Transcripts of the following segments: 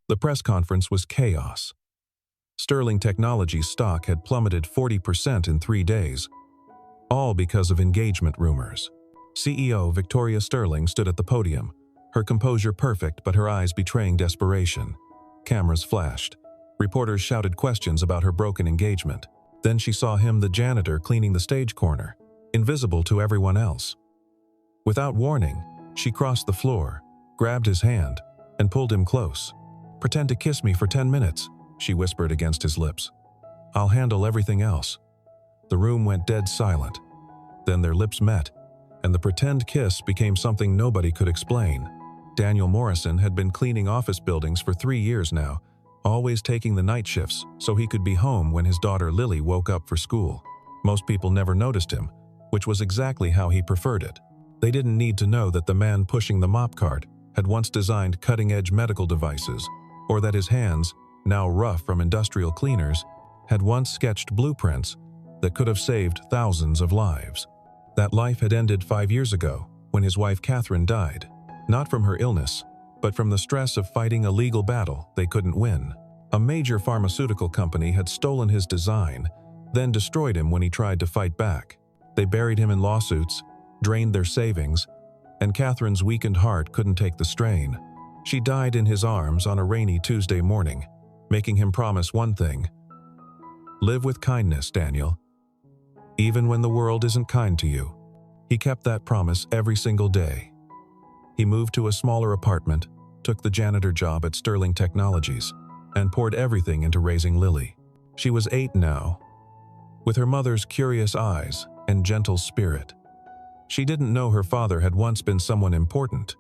The press conference was chaos. Sterling Technologies stock had plummeted 40% in 3 days, all because of engagement rumors. CEO Victoria Sterling stood at the podium, her composure perfect but her eyes betraying desperation. Cameras flashed. Reporters shouted questions about her broken engagement. Then she saw him, the janitor, cleaning the stage corner, invisible to everyone else. Without warning, she crossed the floor, grabbed his hand, and pulled him close. "Pretend to kiss me for 10 minutes, she whispered against his lips. "I'll handle everything else." The room went dead silent. Then their lips met, and the pretend kiss became something nobody could explain. Daniel Morrison had been cleaning office buildings for 3 years now, always taking the night shifts so he could be home when his daughter Lily woke up for school. Most people never noticed him, which was exactly how he preferred it. They didn't need to know that the man pushing the mop cart had once designed cutting-edge medical devices, or that his hands, now rough from industrial cleaners, had once sketched blueprints that could have saved thousands of lives. That life had ended 5 years ago, when his wife Catherine died, not from her illness, but from the stress of fighting a legal battle they couldn't win. A major pharmaceutical company had stolen his design, then destroyed him when he tried to fight back. They buried him in lawsuits, drained their savings, and Catherine's weakened heart couldn't take the strain. She died in his arms on a rainy Tuesday morning, making him promise one thing: live with kindness, Daniel. Even when the world isn't kind to you. He kept that promise every single day. He moved to a smaller apartment, took the janitor job at Sterling Technologies, and poured everything into raising Lily. She was 8 now, with her mother's curious eyes and gentle spirit. She didn't know her father had once been someone important.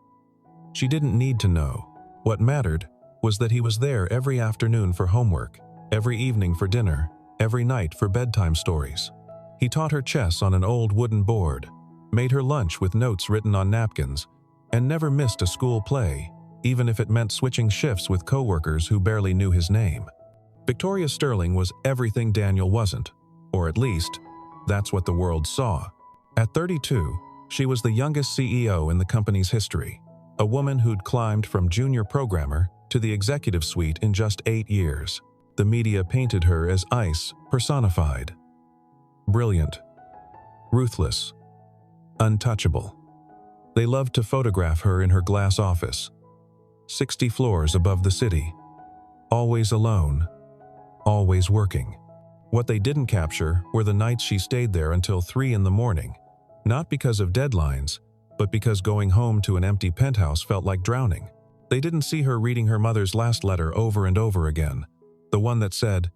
She didn't need to know. What mattered was that he was there every afternoon for homework, every evening for dinner, every night for bedtime stories. He taught her chess on an old wooden board, made her lunch with notes written on napkins, and never missed a school play, even if it meant switching shifts with coworkers who barely knew his name. Victoria Sterling was everything Daniel wasn't, or at least, that's what the world saw. At 32, she was the youngest CEO in the company's history, a woman who'd climbed from junior programmer to the executive suite in just 8 years. The media painted her as ice personified. Brilliant, ruthless, untouchable. They loved to photograph her in her glass office, 60 floors above the city, always alone, always working. What they didn't capture were the nights she stayed there until 3 in the morning, not because of deadlines, but because going home to an empty penthouse felt like drowning. They didn't see her reading her mother's last letter over and over again, the one that said,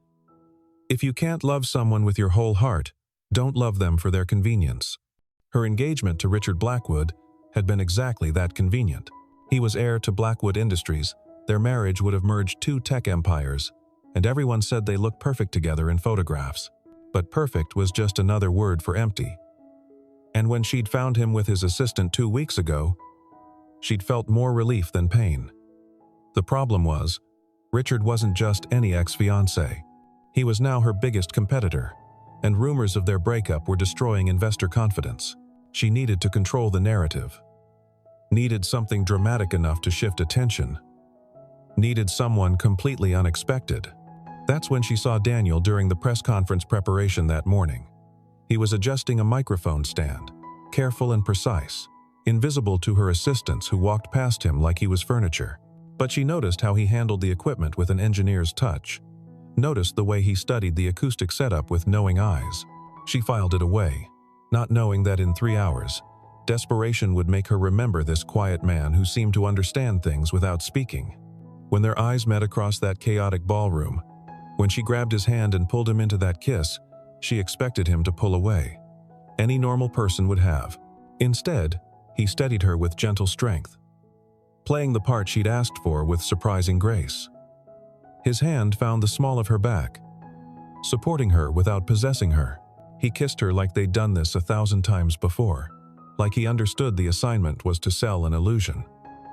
"If you can't love someone with your whole heart, don't love them for their convenience." Her engagement to Richard Blackwood had been exactly that convenient. He was heir to Blackwood Industries. Their marriage would have merged 2 tech empires, and everyone said they looked perfect together in photographs. But perfect was just another word for empty. And when she'd found him with his assistant 2 weeks ago, she'd felt more relief than pain. The problem was, Richard wasn't just any ex-fiancé. He was now her biggest competitor, and rumors of their breakup were destroying investor confidence. She needed to control the narrative. Needed something dramatic enough to shift attention. Needed someone completely unexpected. That's when she saw Daniel during the press conference preparation that morning. He was adjusting a microphone stand, careful and precise, invisible to her assistants who walked past him like he was furniture. But she noticed how he handled the equipment with an engineer's touch. Noticed the way he studied the acoustic setup with knowing eyes. She filed it away, not knowing that in 3 hours, desperation would make her remember this quiet man who seemed to understand things without speaking. When their eyes met across that chaotic ballroom, when she grabbed his hand and pulled him into that kiss, she expected him to pull away. Any normal person would have. Instead, he steadied her with gentle strength, playing the part she'd asked for with surprising grace. His hand found the small of her back, supporting her without possessing her. He kissed her like they'd done this 1,000 times before, like he understood the assignment was to sell an illusion.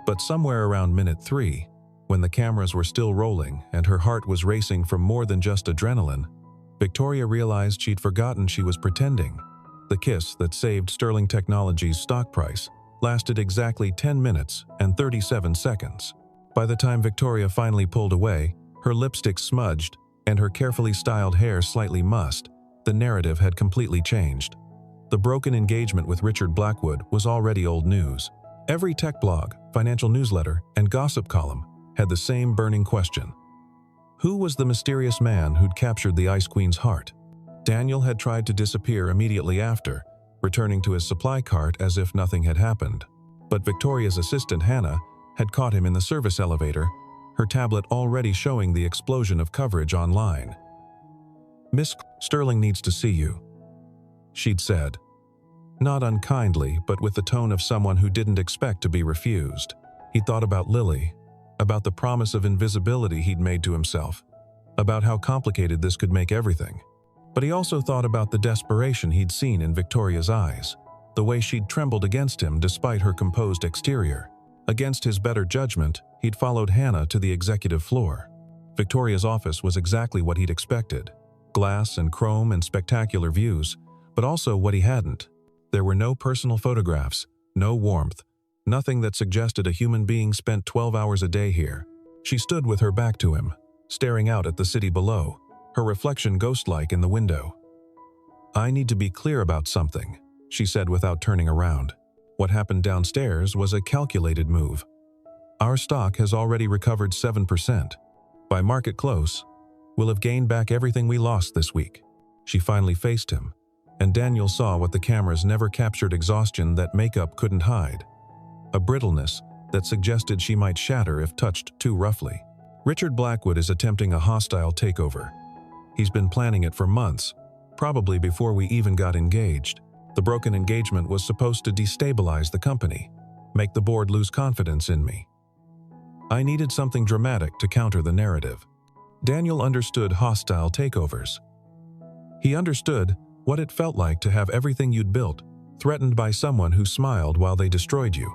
But somewhere around minute 3, when the cameras were still rolling and her heart was racing from more than just adrenaline, Victoria realized she'd forgotten she was pretending. The kiss that saved Sterling Technologies' stock price lasted exactly 10 minutes and 37 seconds. By the time Victoria finally pulled away, her lipstick smudged and her carefully styled hair slightly mussed, the narrative had completely changed. The broken engagement with Richard Blackwood was already old news. Every tech blog, financial newsletter, and gossip column had the same burning question. Who was the mysterious man who'd captured the Ice Queen's heart? Daniel had tried to disappear immediately after, returning to his supply cart as if nothing had happened. But Victoria's assistant, Hannah, had caught him in the service elevator, her tablet already showing the explosion of coverage online. "Miss Sterling needs to see you," she'd said. Not unkindly, but with the tone of someone who didn't expect to be refused. He thought about Lily, about the promise of invisibility he'd made to himself, about how complicated this could make everything. But he also thought about the desperation he'd seen in Victoria's eyes, the way she'd trembled against him despite her composed exterior. Against his better judgment, he'd followed Hannah to the executive floor. Victoria's office was exactly what he'd expected. Glass and chrome and spectacular views, but also what he hadn't. There were no personal photographs, no warmth, nothing that suggested a human being spent 12 hours a day here. She stood with her back to him, staring out at the city below, her reflection ghost-like in the window. "I need to be clear about something," she said without turning around. What happened downstairs was a calculated move. Our stock has already recovered 7%. By market close, we'll have gained back everything we lost this week. She finally faced him, and Daniel saw what the cameras never captured: exhaustion that makeup couldn't hide. A brittleness that suggested she might shatter if touched too roughly. Richard Blackwood is attempting a hostile takeover. He's been planning it for months, probably before we even got engaged. The broken engagement was supposed to destabilize the company, make the board lose confidence in me. I needed something dramatic to counter the narrative. Daniel understood hostile takeovers. He understood what it felt like to have everything you'd built threatened by someone who smiled while they destroyed you.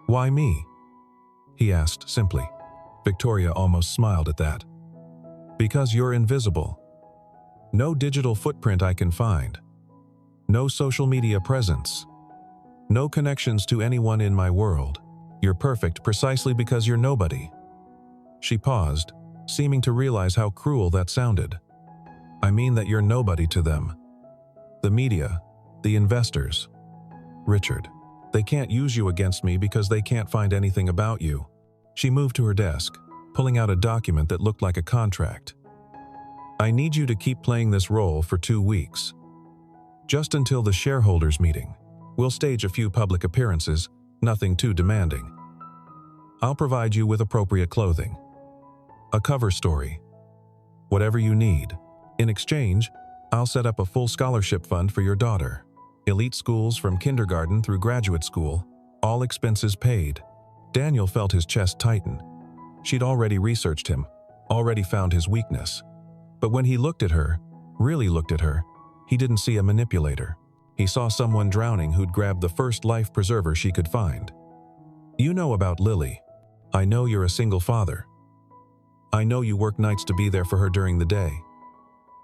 "Why me?" he asked simply. Victoria almost smiled at that. "Because you're invisible. No digital footprint I can find. No social media presence. No connections to anyone in my world. You're perfect precisely because you're nobody." She paused, seeming to realize how cruel that sounded. "I mean that you're nobody to them. The media, the investors. Richard, they can't use you against me because they can't find anything about you." She moved to her desk, pulling out a document that looked like a contract. "I need you to keep playing this role for 2 weeks. Just until the shareholders' meeting. We'll stage a few public appearances, nothing too demanding. I'll provide you with appropriate clothing. A cover story. Whatever you need. In exchange, I'll set up a full scholarship fund for your daughter. Elite schools from kindergarten through graduate school, all expenses paid." Daniel felt his chest tighten. She'd already researched him, already found his weakness. But when he looked at her, really looked at her, he didn't see a manipulator. He saw someone drowning who'd grabbed the first life preserver she could find. "You know about Lily. I know you're a single father. I know you work nights to be there for her during the day.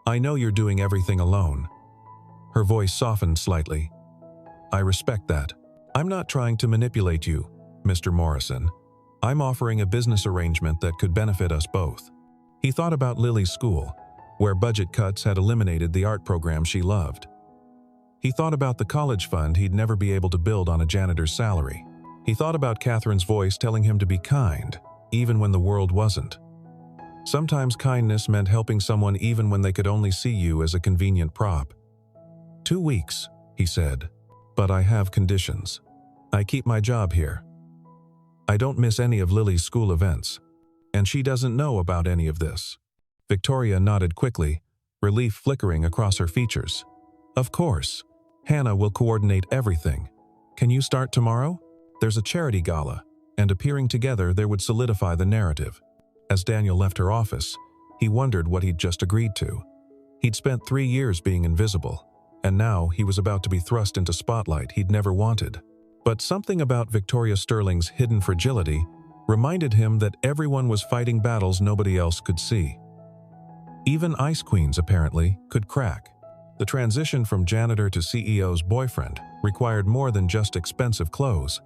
I know you're doing everything alone." Her voice softened slightly. "I respect that. I'm not trying to manipulate you, Mr. Morrison. I'm offering a business arrangement that could benefit us both." He thought about Lily's school, where budget cuts had eliminated the art program she loved. He thought about the college fund he'd never be able to build on a janitor's salary. He thought about Catherine's voice telling him to be kind, even when the world wasn't. Sometimes kindness meant helping someone even when they could only see you as a convenient prop. 2 weeks, he said, "but I have conditions. I keep my job here. I don't miss any of Lily's school events, and she doesn't know about any of this." Victoria nodded quickly, relief flickering across her features. "Of course. Hannah will coordinate everything. Can you start tomorrow? There's a charity gala, and appearing together there would solidify the narrative." As Daniel left her office, he wondered what he'd just agreed to. He'd spent 3 years being invisible, and now he was about to be thrust into spotlight he'd never wanted. But something about Victoria Sterling's hidden fragility reminded him that everyone was fighting battles nobody else could see. Even ice queens, apparently, could crack. The transition from janitor to CEO's boyfriend required more than just expensive clothes,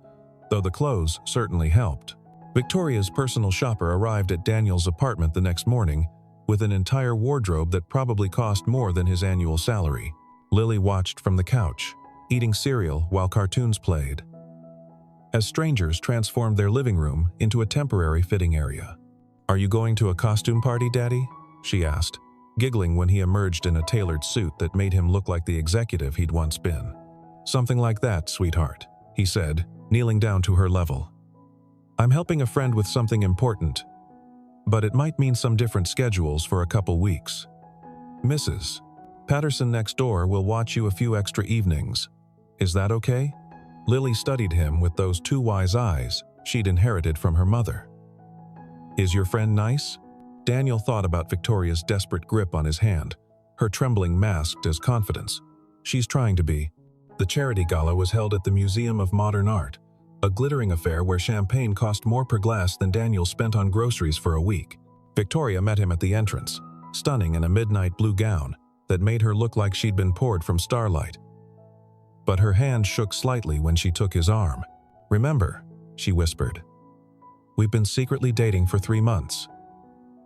though the clothes certainly helped. Victoria's personal shopper arrived at Daniel's apartment the next morning with an entire wardrobe that probably cost more than his annual salary. Lily watched from the couch, eating cereal while cartoons played, as strangers transformed their living room into a temporary fitting area. "Are you going to a costume party, Daddy?" she asked, giggling when he emerged in a tailored suit that made him look like the executive he'd once been. "Something like that, sweetheart," he said, kneeling down to her level. "I'm helping a friend with something important, but it might mean some different schedules for a couple weeks. Mrs. Patterson next door will watch you a few extra evenings. Is that okay?" Lily studied him with those two wise eyes she'd inherited from her mother. "Is your friend nice?" Daniel thought about Victoria's desperate grip on his hand, her trembling masked as confidence. "She's trying to be." The charity gala was held at the Museum of Modern Art, a glittering affair where champagne cost more per glass than Daniel spent on groceries for a week. Victoria met him at the entrance, stunning in a midnight blue gown that made her look like she'd been poured from starlight. But her hand shook slightly when she took his arm. "Remember," she whispered, "we've been secretly dating for 3 months.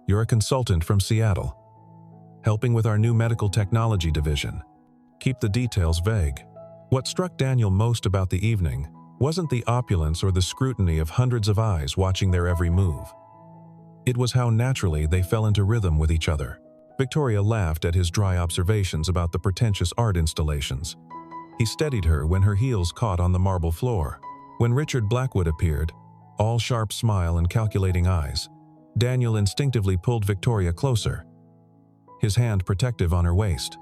You're a consultant from Seattle, helping with our new medical technology division. Keep the details vague." What struck Daniel most about the evening wasn't the opulence or the scrutiny of hundreds of eyes watching their every move. It was how naturally they fell into rhythm with each other. Victoria laughed at his dry observations about the pretentious art installations. He steadied her when her heels caught on the marble floor. When Richard Blackwood appeared, all sharp smile and calculating eyes, Daniel instinctively pulled Victoria closer, his hand protective on her waist.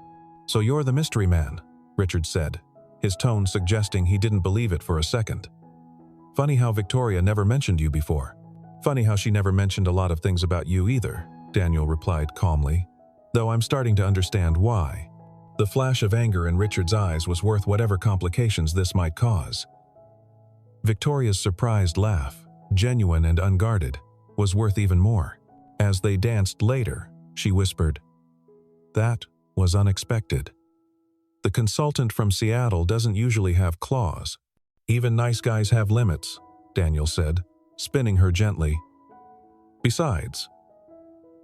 "So you're the mystery man," Richard said, his tone suggesting he didn't believe it for a second. "Funny how Victoria never mentioned you before." "Funny how she never mentioned a lot of things about you either," Daniel replied calmly, "though I'm starting to understand why." The flash of anger in Richard's eyes was worth whatever complications this might cause. Victoria's surprised laugh, genuine and unguarded, was worth even more. As they danced later, she whispered, "That was unexpected. The consultant from Seattle doesn't usually have claws. Even nice guys have limits," Daniel said, spinning her gently. "Besides,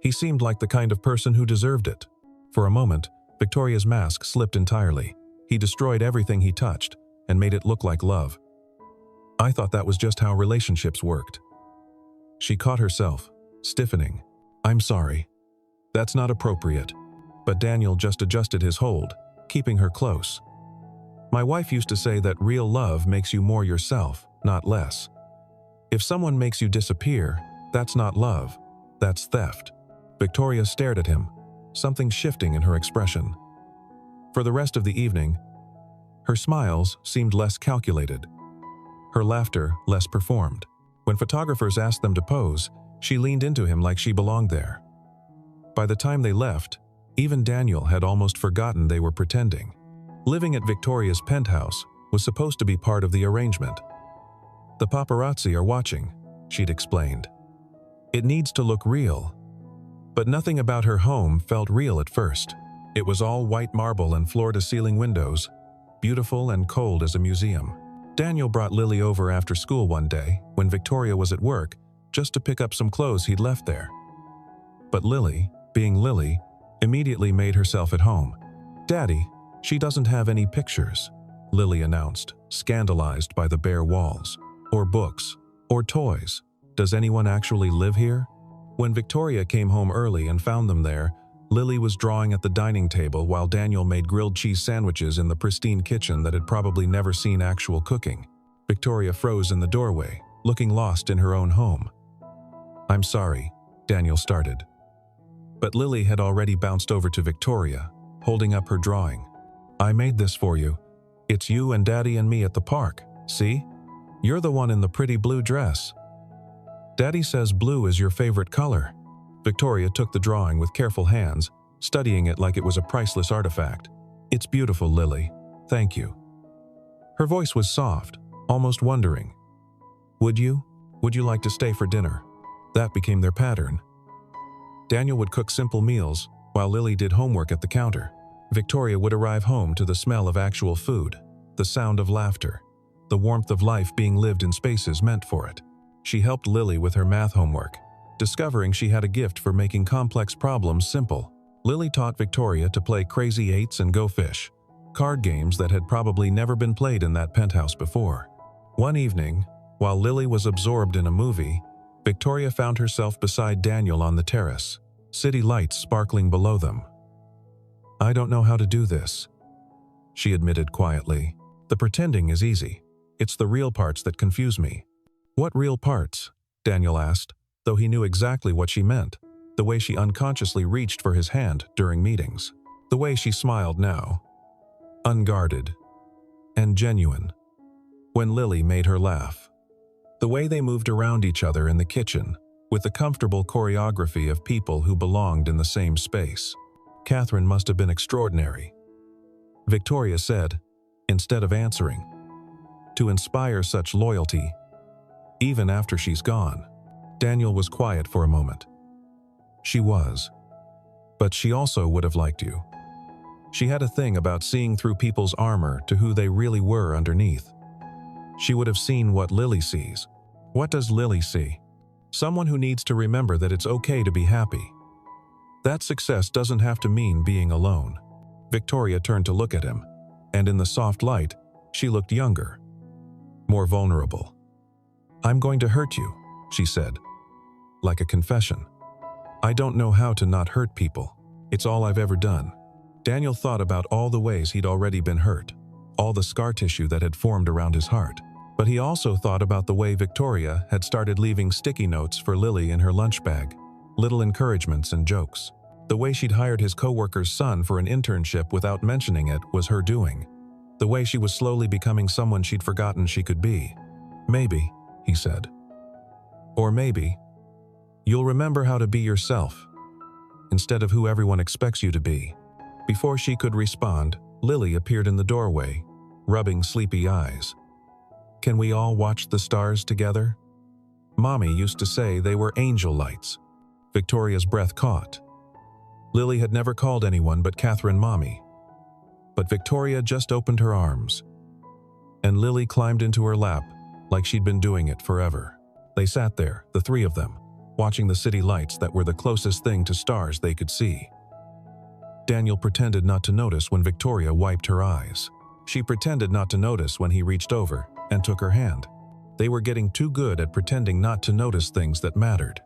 he seemed like the kind of person who deserved it." For a moment, Victoria's mask slipped entirely. He destroyed everything he touched and made it look like love. "I thought that was just how relationships worked." She caught herself, stiffening. "I'm sorry. That's not appropriate." But Daniel just adjusted his hold, keeping her close. "My wife used to say that real love makes you more yourself, not less. If someone makes you disappear, that's not love, that's theft." Victoria stared at him, something shifting in her expression. For the rest of the evening, her smiles seemed less calculated, her laughter less performed. When photographers asked them to pose, she leaned into him like she belonged there. By the time they left, even Daniel had almost forgotten they were pretending. Living at Victoria's penthouse was supposed to be part of the arrangement. "The paparazzi are watching," she'd explained. "It needs to look real." But nothing about her home felt real at first. It was all white marble and floor-to-ceiling windows, beautiful and cold as a museum. Daniel brought Lily over after school one day, when Victoria was at work, just to pick up some clothes he'd left there. But Lily, being Lily, immediately made herself at home. "Daddy, she doesn't have any pictures," Lily announced, scandalized by the bare walls. "Or books, or toys. Does anyone actually live here?" When Victoria came home early and found them there, Lily was drawing at the dining table while Daniel made grilled cheese sandwiches in the pristine kitchen that had probably never seen actual cooking. Victoria froze in the doorway, looking lost in her own home. "I'm sorry," Daniel started. But Lily had already bounced over to Victoria, holding up her drawing. "I made this for you. It's you and Daddy and me at the park. See? You're the one in the pretty blue dress. Daddy says blue is your favorite color." Victoria took the drawing with careful hands, studying it like it was a priceless artifact. "It's beautiful, Lily. Thank you." Her voice was soft, almost wondering. Would you like to stay for dinner?" That became their pattern. Daniel would cook simple meals, while Lily did homework at the counter. Victoria would arrive home to the smell of actual food, the sound of laughter, the warmth of life being lived in spaces meant for it. She helped Lily with her math homework, discovering she had a gift for making complex problems simple. Lily taught Victoria to play Crazy Eights and Go Fish, card games that had probably never been played in that penthouse before. One evening, while Lily was absorbed in a movie, Victoria found herself beside Daniel on the terrace, city lights sparkling below them. "I don't know how to do this," she admitted quietly. "The pretending is easy. It's the real parts that confuse me." "What real parts?" Daniel asked, though he knew exactly what she meant. The way she unconsciously reached for his hand during meetings. The way she smiled now. Unguarded. And genuine. When Lily made her laugh. The way they moved around each other in the kitchen, with the comfortable choreography of people who belonged in the same space. "Catherine must have been extraordinary," Victoria said, instead of answering. "To inspire such loyalty, even after she's gone." Daniel was quiet for a moment. "She was. But she also would have liked you. She had a thing about seeing through people's armor to who they really were underneath. She would have seen what Lily sees." "What does Lily see?" "Someone who needs to remember that it's okay to be happy. That success doesn't have to mean being alone." Victoria turned to look at him, and in the soft light, she looked younger, more vulnerable. "I'm going to hurt you," she said, like a confession. "I don't know how to not hurt people. It's all I've ever done." Daniel thought about all the ways he'd already been hurt, all the scar tissue that had formed around his heart. But he also thought about the way Victoria had started leaving sticky notes for Lily in her lunch bag, little encouragements and jokes. The way she'd hired his co-worker's son for an internship without mentioning it was her doing. The way she was slowly becoming someone she'd forgotten she could be. "Maybe," he said. "Or maybe, you'll remember how to be yourself, instead of who everyone expects you to be." Before she could respond, Lily appeared in the doorway, rubbing sleepy eyes. "Can we all watch the stars together? Mommy used to say they were angel lights." Victoria's breath caught. Lily had never called anyone but Catherine Mommy. But Victoria just opened her arms, and Lily climbed into her lap like she'd been doing it forever. They sat there, the three of them, watching the city lights that were the closest thing to stars they could see. Daniel pretended not to notice when Victoria wiped her eyes. She pretended not to notice when he reached over and took her hand. They were getting too good at pretending not to notice things that mattered.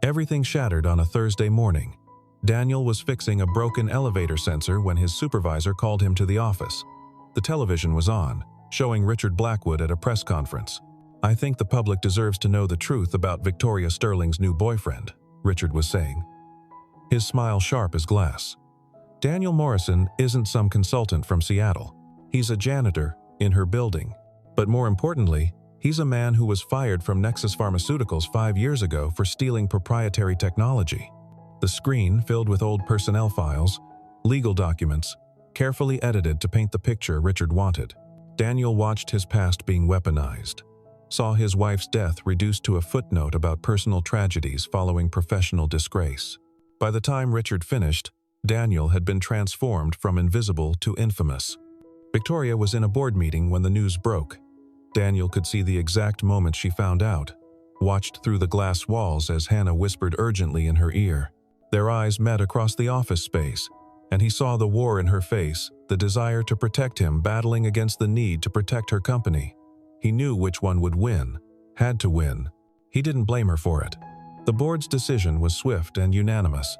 Everything shattered on a Thursday morning. Daniel was fixing a broken elevator sensor when his supervisor called him to the office. The television was on, showing Richard Blackwood at a press conference. "I think the public deserves to know the truth about Victoria Sterling's new boyfriend," Richard was saying, his smile sharp as glass. "Daniel Morrison isn't some consultant from Seattle. He's a janitor in her building. But more importantly, he's a man who was fired from Nexus Pharmaceuticals 5 years ago for stealing proprietary technology." The screen filled with old personnel files, legal documents, carefully edited to paint the picture Richard wanted. Daniel watched his past being weaponized, saw his wife's death reduced to a footnote about personal tragedies following professional disgrace. By the time Richard finished, Daniel had been transformed from invisible to infamous. Victoria was in a board meeting when the news broke. Daniel could see the exact moment she found out, watched through the glass walls as Hannah whispered urgently in her ear. Their eyes met across the office space, and he saw the war in her face, the desire to protect him battling against the need to protect her company. He knew which one would win, had to win. He didn't blame her for it. The board's decision was swift and unanimous.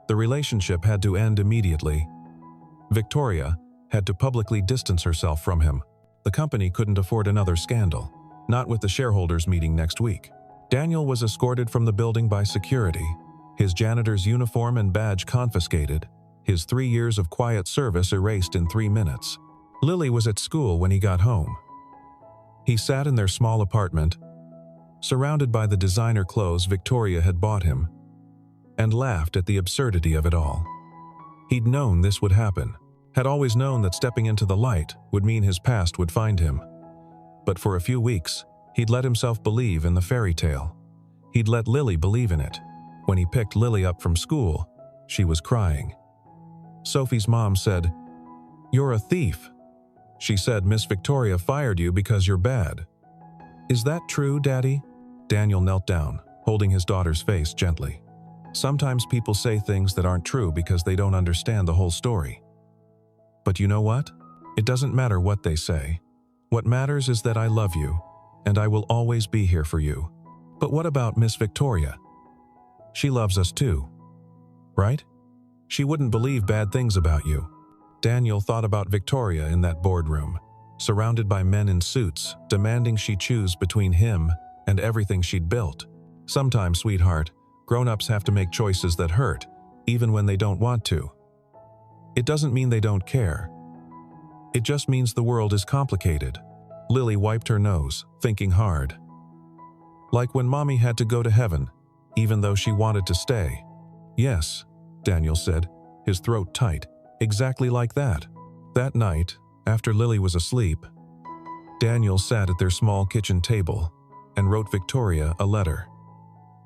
The relationship had to end immediately. Victoria had to publicly distance herself from him. The company couldn't afford another scandal, not with the shareholders meeting next week. Daniel was escorted from the building by security, his janitor's uniform and badge confiscated, his 3 years of quiet service erased in 3 minutes. Lily was at school when he got home. He sat in their small apartment, surrounded by the designer clothes Victoria had bought him, and laughed at the absurdity of it all. He'd known this would happen, had always known that stepping into the light would mean his past would find him. But for a few weeks, he'd let himself believe in the fairy tale. He'd let Lily believe in it. When he picked Lily up from school, she was crying. Sophie's mom said, "You're a thief." She said Miss Victoria fired you because you're bad. "Is that true, Daddy?" Daniel knelt down, holding his daughter's face gently. Sometimes people say things that aren't true because they don't understand the whole story. But you know what? It doesn't matter what they say. What matters is that I love you, and I will always be here for you. But what about Miss Victoria? She loves us too, right? She wouldn't believe bad things about you. Daniel thought about Victoria in that boardroom, surrounded by men in suits, demanding she choose between him and everything she'd built. Sometimes, sweetheart, grown-ups have to make choices that hurt, even when they don't want to. It doesn't mean they don't care. It just means the world is complicated. Lily wiped her nose, thinking hard. Like when Mommy had to go to heaven, even though she wanted to stay. Yes, Daniel said, his throat tight, exactly like that. That night, after Lily was asleep, Daniel sat at their small kitchen table and wrote Victoria a letter.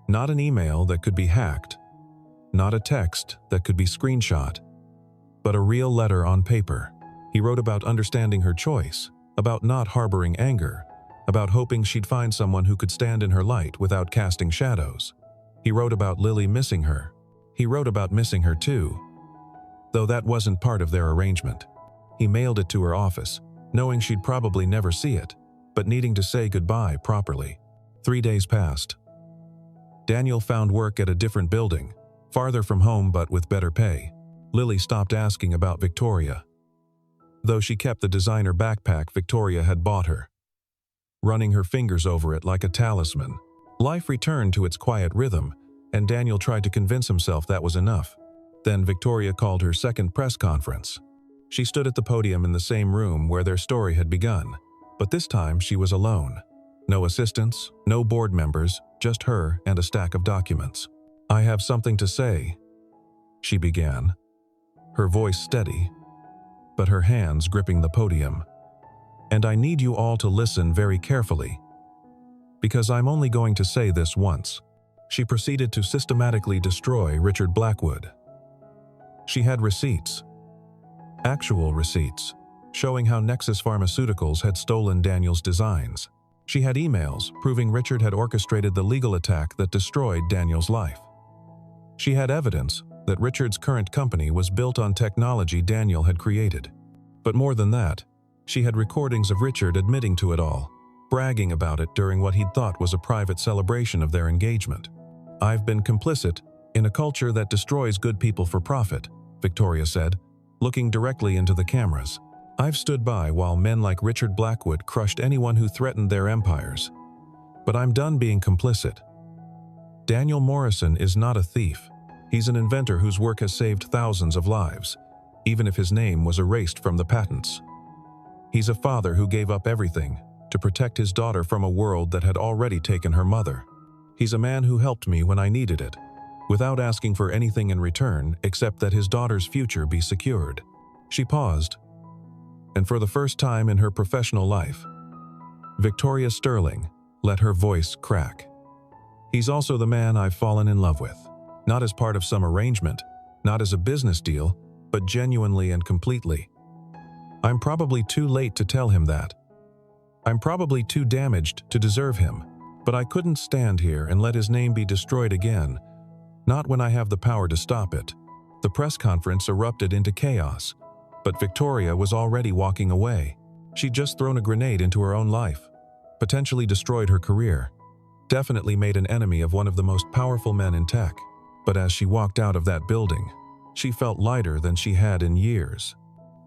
Not an email that could be hacked, not a text that could be screenshot, but a real letter on paper. He wrote about understanding her choice, about not harboring anger, about hoping she'd find someone who could stand in her light without casting shadows. He wrote about Lily missing her. He wrote about missing her too, though that wasn't part of their arrangement. He mailed it to her office, knowing she'd probably never see it, but needing to say goodbye properly. 3 days passed. Daniel found work at a different building, farther from home but with better pay. Lily stopped asking about Victoria, though she kept the designer backpack Victoria had bought her, running her fingers over it like a talisman. Life returned to its quiet rhythm, and Daniel tried to convince himself that was enough. Then Victoria called her second press conference. She stood at the podium in the same room where their story had begun, but this time she was alone. No assistants, no board members, just her and a stack of documents. "I have something to say," she began, her voice steady, but her hands gripping the podium. "And I need you all to listen very carefully, because I'm only going to say this once." She proceeded to systematically destroy Richard Blackwood. She had receipts, actual receipts, showing how Nexus Pharmaceuticals had stolen Daniel's designs. She had emails proving Richard had orchestrated the legal attack that destroyed Daniel's life. She had evidence that Richard's current company was built on technology Daniel had created. But more than that, she had recordings of Richard admitting to it all, bragging about it during what he'd thought was a private celebration of their engagement. "I've been complicit in a culture that destroys good people for profit," Victoria said, looking directly into the cameras. "I've stood by while men like Richard Blackwood crushed anyone who threatened their empires. But I'm done being complicit. Daniel Morrison is not a thief. He's an inventor whose work has saved thousands of lives, even if his name was erased from the patents. He's a father who gave up everything to protect his daughter from a world that had already taken her mother. He's a man who helped me when I needed it, without asking for anything in return except that his daughter's future be secured." She paused, and for the first time in her professional life, Victoria Sterling let her voice crack. "He's also the man I've fallen in love with, not as part of some arrangement, not as a business deal, but genuinely and completely. I'm probably too late to tell him that. I'm probably too damaged to deserve him, but I couldn't stand here and let his name be destroyed again, not when I have the power to stop it." The press conference erupted into chaos, but Victoria was already walking away. She'd just thrown a grenade into her own life, potentially destroyed her career, definitely made an enemy of one of the most powerful men in tech. But as she walked out of that building, she felt lighter than she had in years.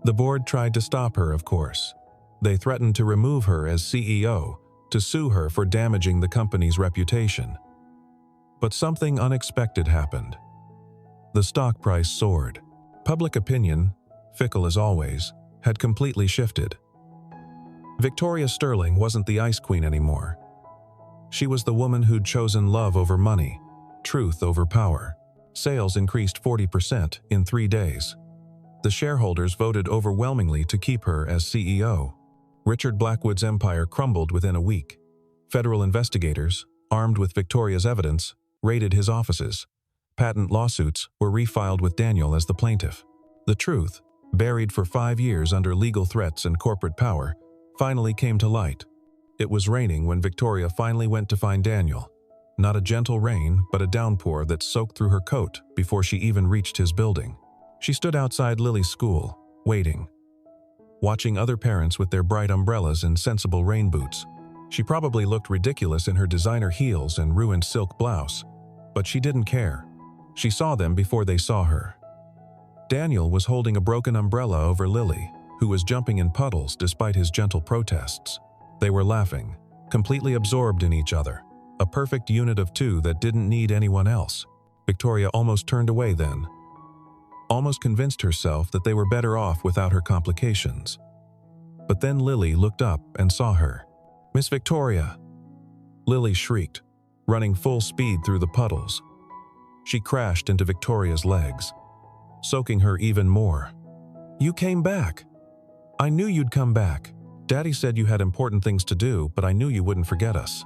The board tried to stop her, of course. They threatened to remove her as CEO, to sue her for damaging the company's reputation. But something unexpected happened. The stock price soared. Public opinion, fickle as always, had completely shifted. Victoria Sterling wasn't the Ice Queen anymore. She was the woman who'd chosen love over money, truth over power. Sales increased 40% in 3 days. The shareholders voted overwhelmingly to keep her as CEO. Richard Blackwood's empire crumbled within a week. Federal investigators, armed with Victoria's evidence, raided his offices. Patent lawsuits were refiled with Daniel as the plaintiff. The truth, buried for 5 years under legal threats and corporate power, finally came to light. It was raining when Victoria finally went to find Daniel. Not a gentle rain, but a downpour that soaked through her coat before she even reached his building. She stood outside Lily's school, waiting, watching other parents with their bright umbrellas and sensible rain boots. She probably looked ridiculous in her designer heels and ruined silk blouse, but she didn't care. She saw them before they saw her. Daniel was holding a broken umbrella over Lily, who was jumping in puddles despite his gentle protests. They were laughing, completely absorbed in each other, a perfect unit of two that didn't need anyone else. Victoria almost turned away then, almost convinced herself that they were better off without her complications. But then Lily looked up and saw her. "Miss Victoria!" Lily shrieked, running full speed through the puddles. She crashed into Victoria's legs, soaking her even more. "You came back! I knew you'd come back. Daddy said you had important things to do, but I knew you wouldn't forget us."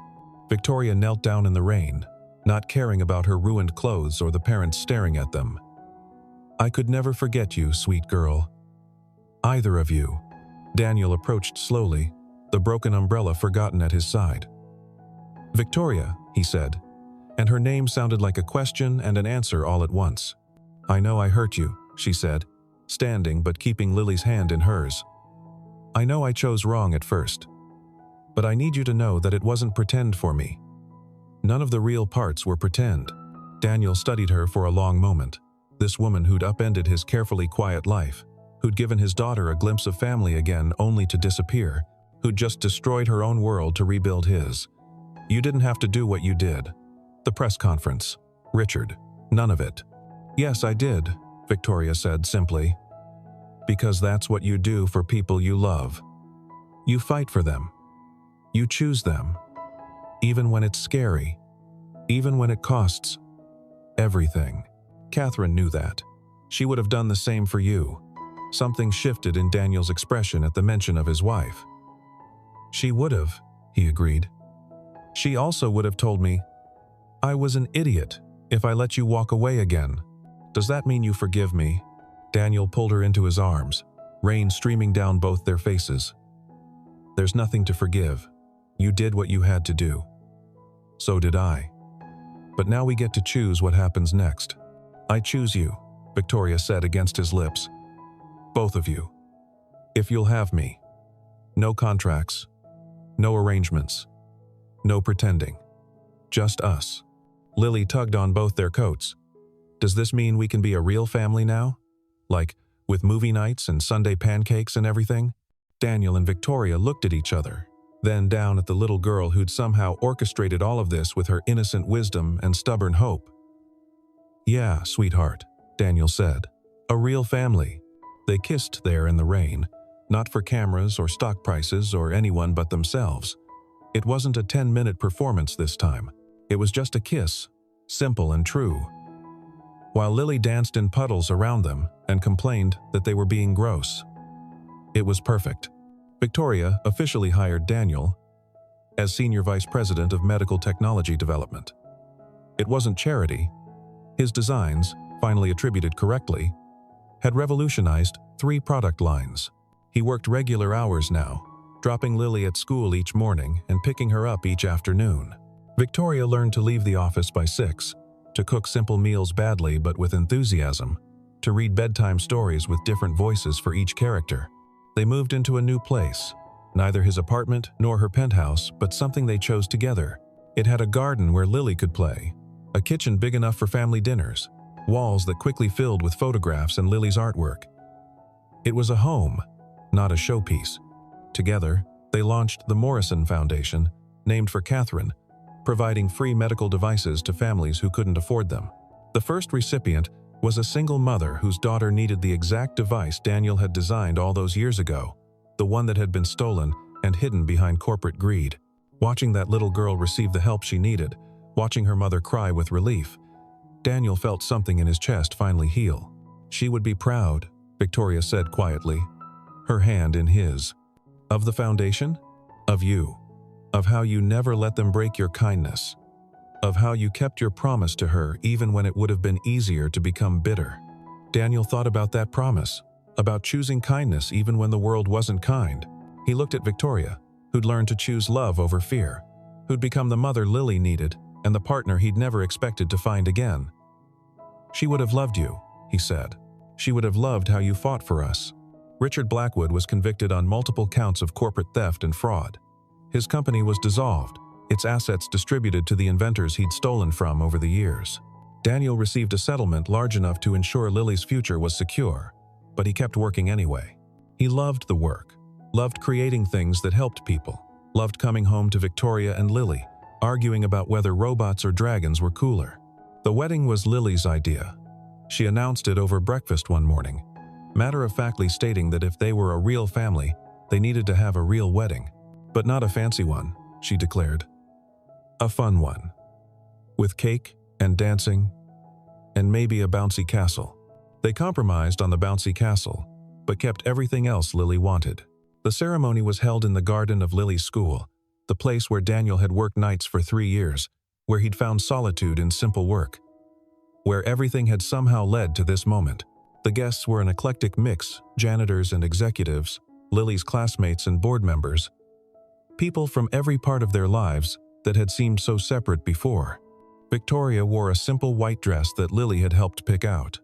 Victoria knelt down in the rain, not caring about her ruined clothes or the parents staring at them. "I could never forget you, sweet girl. Either of you." Daniel approached slowly, the broken umbrella forgotten at his side. "Victoria," he said, and her name sounded like a question and an answer all at once. "I know I hurt you," she said, standing but keeping Lily's hand in hers. "I know I chose wrong at first, but I need you to know that it wasn't pretend for me. None of the real parts were pretend." Daniel studied her for a long moment. This woman who'd upended his carefully quiet life, who'd given his daughter a glimpse of family again only to disappear, who'd just destroyed her own world to rebuild his. "You didn't have to do what you did. The press conference. Richard. None of it." "Yes, I did," Victoria said simply. "Because that's what you do for people you love. You fight for them. You choose them. Even when it's scary. Even when it costs everything." Catherine knew that. She would have done the same for you. Something shifted in Daniel's expression at the mention of his wife. "She would have," he agreed. "She also would have told me I was an idiot if I let you walk away again. Does that mean you forgive me?" Daniel pulled her into his arms, rain streaming down both their faces. "There's nothing to forgive. You did what you had to do. So did I. But now we get to choose what happens next." "I choose you," Victoria said against his lips. "Both of you. If you'll have me. No contracts. No arrangements. No pretending. Just us." Lily tugged on both their coats. "Does this mean we can be a real family now? Like, with movie nights and Sunday pancakes and everything?" Daniel and Victoria looked at each other, then down at the little girl who'd somehow orchestrated all of this with her innocent wisdom and stubborn hope. "Yeah, sweetheart," Daniel said. "A real family." They kissed there in the rain, not for cameras or stock prices or anyone but themselves. It wasn't a 10-minute performance this time. It was just a kiss, simple and true. While Lily danced in puddles around them and complained that they were being gross. It was perfect. Victoria officially hired Daniel as Senior Vice President of Medical Technology Development. It wasn't charity. His designs, finally attributed correctly, had revolutionized 3 product lines. He worked regular hours now, dropping Lily at school each morning and picking her up each afternoon. Victoria learned to leave the office by 6, to cook simple meals badly but with enthusiasm, to read bedtime stories with different voices for each character. They moved into a new place, neither his apartment nor her penthouse, but something they chose together. It had a garden where Lily could play, a kitchen big enough for family dinners, walls that quickly filled with photographs and Lily's artwork. It was a home, not a showpiece. Together, they launched the Morrison Foundation, named for Catherine, providing free medical devices to families who couldn't afford them. The first recipient was a single mother whose daughter needed the exact device Daniel had designed all those years ago, the one that had been stolen and hidden behind corporate greed. Watching that little girl receive the help she needed, watching her mother cry with relief, Daniel felt something in his chest finally heal. "She would be proud," Victoria said quietly, her hand in his. "Of the foundation? Of you. Of how you never let them break your kindness. Of how you kept your promise to her even when it would have been easier to become bitter." Daniel thought about that promise, about choosing kindness even when the world wasn't kind. He looked at Victoria, who'd learned to choose love over fear, who'd become the mother Lily needed and the partner he'd never expected to find again. "She would have loved you," he said. "She would have loved how you fought for us." Richard Blackwood was convicted on multiple counts of corporate theft and fraud. His company was dissolved, its assets distributed to the inventors he'd stolen from over the years. Daniel received a settlement large enough to ensure Lily's future was secure, but he kept working anyway. He loved the work, loved creating things that helped people, loved coming home to Victoria and Lily, arguing about whether robots or dragons were cooler. The wedding was Lily's idea. She announced it over breakfast one morning, matter-of-factly stating that if they were a real family, they needed to have a real wedding. But not a fancy one, she declared. A fun one. With cake and dancing, and maybe a bouncy castle. They compromised on the bouncy castle, but kept everything else Lily wanted. The ceremony was held in the garden of Lily's school, the place where Daniel had worked nights for 3 years, where he'd found solitude in simple work, where everything had somehow led to this moment. The guests were an eclectic mix, janitors and executives, Lily's classmates and board members, people from every part of their lives that had seemed so separate before. Victoria wore a simple white dress that Lily had helped pick out.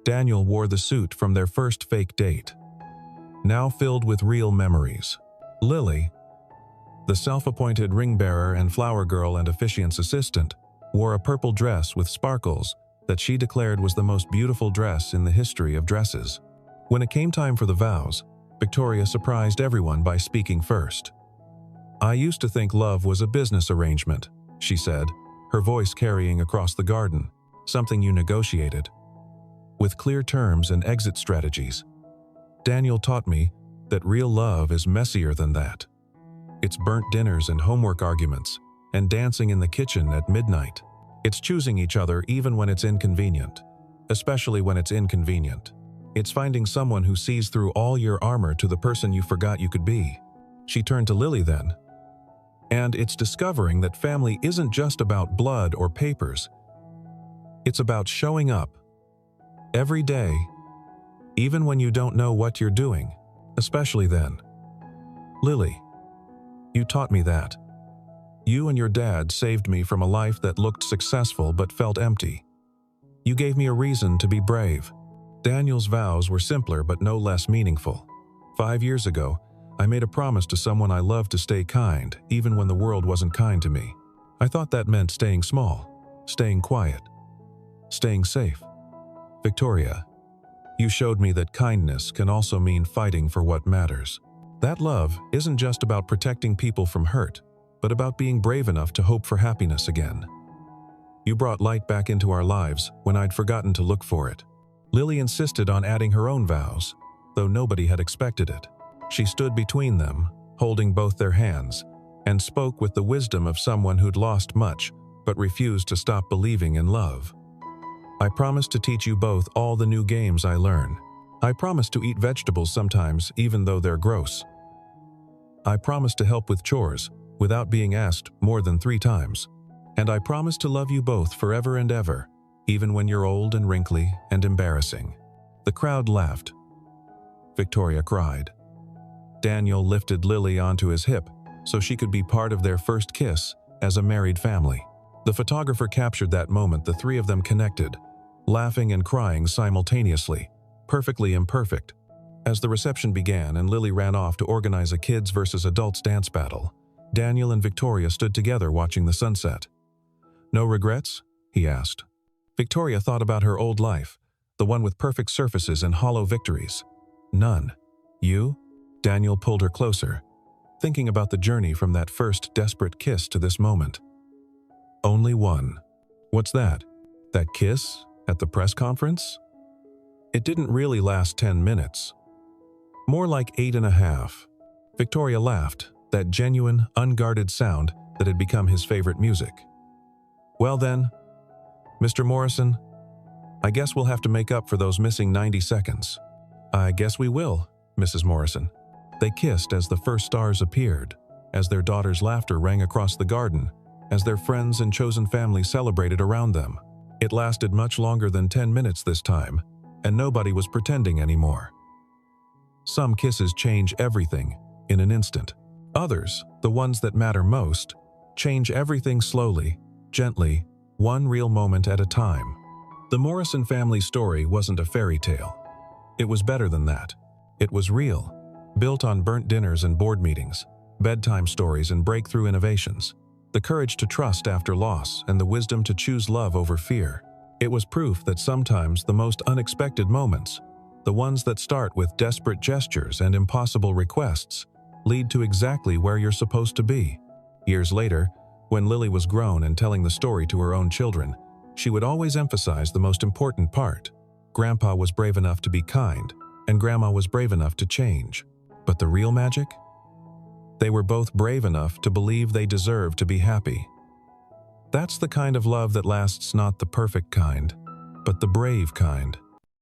Daniel wore the suit from their first fake date, now filled with real memories. Lily, the self-appointed ring-bearer and flower girl and officiant's assistant, wore a purple dress with sparkles that she declared was the most beautiful dress in the history of dresses. When it came time for the vows, Victoria surprised everyone by speaking first. "I used to think love was a business arrangement," she said, her voice carrying across the garden, "something you negotiated, with clear terms and exit strategies. Daniel taught me that real love is messier than that. It's burnt dinners and homework arguments, and dancing in the kitchen at midnight. It's choosing each other even when it's inconvenient, especially when it's inconvenient. It's finding someone who sees through all your armor to the person you forgot you could be." She turned to Lily then. "And it's discovering that family isn't just about blood or papers. It's about showing up every day, even when you don't know what you're doing, especially then. Lily, you taught me that. You and your dad saved me from a life that looked successful but felt empty. You gave me a reason to be brave." Daniel's vows were simpler but no less meaningful. 5 years ago, I made a promise to someone I loved to stay kind, even when the world wasn't kind to me. I thought that meant staying small, staying quiet, staying safe. Victoria, you showed me that kindness can also mean fighting for what matters. That love isn't just about protecting people from hurt, but about being brave enough to hope for happiness again. You brought light back into our lives when I'd forgotten to look for it." Lily insisted on adding her own vows, though nobody had expected it. She stood between them, holding both their hands, and spoke with the wisdom of someone who'd lost much but refused to stop believing in love. "I promise to teach you both all the new games I learn. I promise to eat vegetables sometimes even though they're gross. I promise to help with chores without being asked more than 3 times. And I promise to love you both forever and ever, even when you're old and wrinkly and embarrassing." The crowd laughed. Victoria cried. Daniel lifted Lily onto his hip so she could be part of their first kiss as a married family. The photographer captured that moment the 3 of them connected, laughing and crying simultaneously, perfectly imperfect. As the reception began and Lily ran off to organize a kids versus adults dance battle, Daniel and Victoria stood together watching the sunset. "No regrets?" he asked. Victoria thought about her old life, the one with perfect surfaces and hollow victories. "None. You?" Daniel pulled her closer, thinking about the journey from that first desperate kiss to this moment. "Only one." "What's that? That kiss at the press conference?" "It didn't really last 10 minutes. More like 8.5. Victoria laughed, that genuine, unguarded sound that had become his favorite music. "Well then, Mr. Morrison, I guess we'll have to make up for those missing 90 seconds. "I guess we will, Mrs. Morrison." They kissed as the first stars appeared, as their daughter's laughter rang across the garden, as their friends and chosen family celebrated around them. It lasted much longer than 10 minutes this time, and nobody was pretending anymore. Some kisses change everything in an instant. Others, the ones that matter most, change everything slowly, gently, one real moment at a time. The Morrison family story wasn't a fairy tale. It was better than that. It was real, built on burnt dinners and board meetings, bedtime stories and breakthrough innovations, the courage to trust after loss and the wisdom to choose love over fear. It was proof that sometimes the most unexpected moments, the ones that start with desperate gestures and impossible requests, lead to exactly where you're supposed to be. Years later, when Lily was grown and telling the story to her own children, she would always emphasize the most important part. Grandpa was brave enough to be kind, and Grandma was brave enough to change. But the real magic? They were both brave enough to believe they deserved to be happy. That's the kind of love that lasts, not the perfect kind, but the brave kind.